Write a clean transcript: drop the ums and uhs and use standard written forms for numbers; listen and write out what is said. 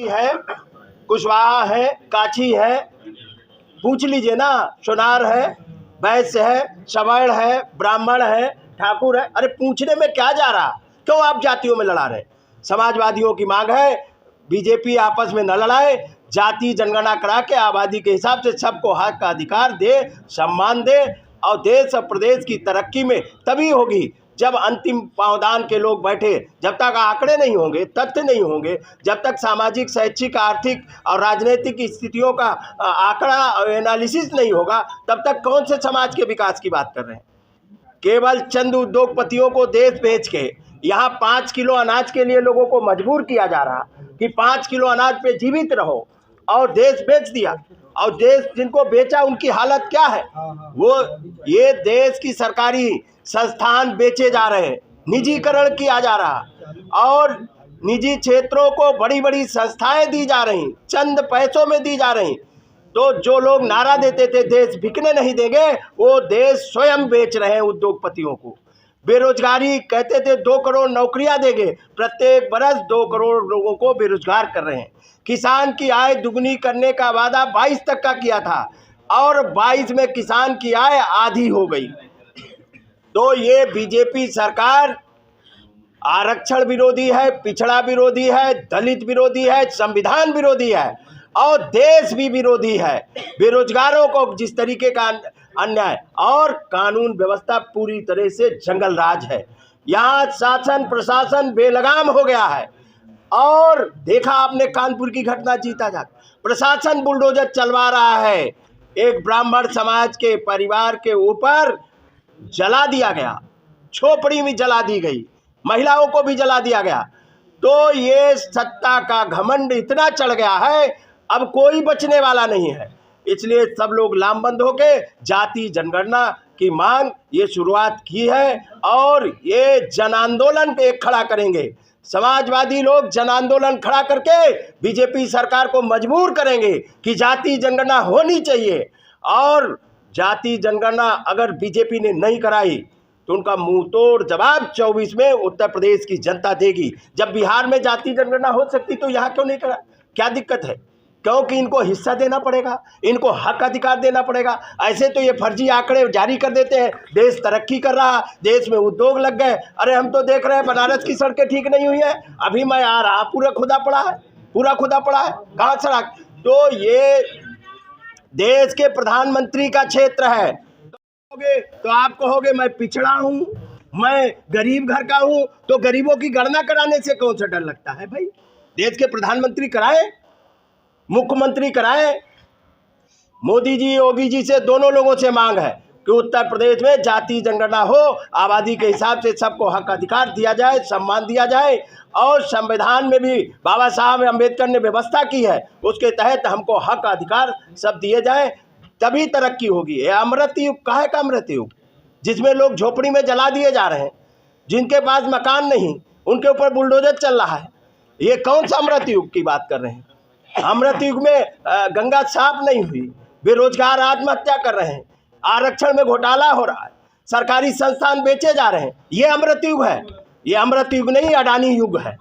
है, कुशवाहा है, काछी है, पूछ लीजिए ना, सोनार है, वैश्य है, सवर्ण है, ब्राह्मण है, ठाकुर है। अरे पूछने में क्या जा रहा, क्यों आप जातियों में लड़ा रहे? समाजवादियों की मांग है बीजेपी आपस में न लड़ाए, जाति जनगणना करा के आबादी के हिसाब से सबको हक का अधिकार दे, सम्मान दे, और देश और प्रदेश की तरक्की में तभी होगी जब अंतिम पावदान के लोग बैठे। जब तक आंकड़े नहीं होंगे, तथ्य नहीं होंगे, जब तक सामाजिक, शैक्षिक, आर्थिक और राजनीतिक स्थितियों का आंकड़ा एनालिसिस नहीं होगा, तब तक कौन से समाज के विकास की बात कर रहे हैं? केवल चंद उद्योगपतियों को देश बेच के यहाँ 5 किलो अनाज के लिए लोगों को मजबूर किया जा रहा कि 5 किलो अनाज पे जीवित रहो, और देश बेच दिया। और देश जिनको बेचा उनकी हालत क्या है? वो ये देश की सरकारी संस्थान बेचे जा रहे हैं, निजीकरण किया जा रहा, और निजी क्षेत्रों को बड़ी बड़ी संस्थाएं दी जा रही, चंद पैसों में दी जा रही। तो जो लोग नारा देते थे देश बिकने नहीं देंगे, वो देश स्वयं बेच रहे हैं उद्योगपतियों को। बेरोजगारी कहते थे 2 करोड़ नौकरियां देंगे, प्रत्येक बरस 2 करोड़ लोगों को बेरोजगार कर रहे हैं। किसान की आय दुगनी करने का वादा 22 तक का किया था, और 22 में किसान की आय आधी हो गई। तो ये बीजेपी सरकार आरक्षण विरोधी है, पिछड़ा विरोधी है, दलित विरोधी है, संविधान विरोधी है, और देश भी विरोधी है। बेरोजगारों को जिस तरीके का अन्याय, और कानून व्यवस्था पूरी तरह से जंगल राज है। यहाँ शासन प्रशासन बेलगाम हो गया है। और देखा आपने कानपुर की घटना, जीता जा प्रशासन बुलडोजर चलवा रहा है। एक ब्राह्मण समाज के परिवार के ऊपर जला दिया गया, झोपड़ी में जला दी गई, महिलाओं को भी जला दिया गया। तो ये सत्ता का घमंड इतना चढ़ गया है, अब कोई बचने वाला नहीं है। इसलिए सब लोग लामबंद होके जाति जनगणना की मांग ये शुरुआत की है, और ये जन आंदोलन एक खड़ा करेंगे। समाजवादी लोग जन आंदोलन खड़ा करके बीजेपी सरकार को मजबूर करेंगे कि जाति जनगणना होनी चाहिए। और जाति जनगणना अगर बीजेपी ने नहीं कराई तो उनका मुंह तोड़ जवाब 24 में उत्तर प्रदेश की जनता देगी। जब बिहार में जाति जनगणना हो सकती तो यहाँ क्यों नहीं करा? क्या दिक्कत है? क्योंकि इनको हिस्सा देना पड़ेगा, इनको हक अधिकार देना पड़ेगा। ऐसे तो ये फर्जी आंकड़े जारी कर देते हैं, देश तरक्की कर रहा, देश में उद्योग लग गए। अरे हम तो देख रहे हैं बनारस की सड़कें ठीक नहीं हुई है, अभी मैं आ रहा, पूरा खुदा पड़ा है, पूरा खुदा पड़ा है, कहाँ सड़क? तो ये देश के प्रधानमंत्री का क्षेत्र है। तो आप कहोगे मैं पिछड़ा हूँ, मैं गरीब घर का हूँ, तो गरीबों की गणना कराने से कौन सा डर लगता है भाई? देश के प्रधानमंत्री कराए, मुख्यमंत्री कराए। मोदी जी योगी जी से दोनों लोगों से मांग है कि उत्तर प्रदेश में जाति जनगणना हो, आबादी के हिसाब से सबको हक अधिकार दिया जाए, सम्मान दिया जाए, और संविधान में भी बाबा साहब अम्बेडकर ने व्यवस्था की है, उसके तहत हमको हक अधिकार सब दिए जाए, तभी तरक्की होगी। ये अमृत युग कहाँ का अमृत युग, जिसमें लोग झोपड़ी में जला दिए जा रहे हैं, जिनके पास मकान नहीं उनके ऊपर बुलडोजर चल रहा है। ये कौन सा अमृत युग की बात कर रहे हैं? अमृत युग में गंगा साफ नहीं हुई, बेरोजगार आत्महत्या कर रहे हैं, आरक्षण में घोटाला हो रहा है, सरकारी संस्थान बेचे जा रहे हैं। ये अमृत युग है? ये अमृत युग नहीं, अडानी युग है।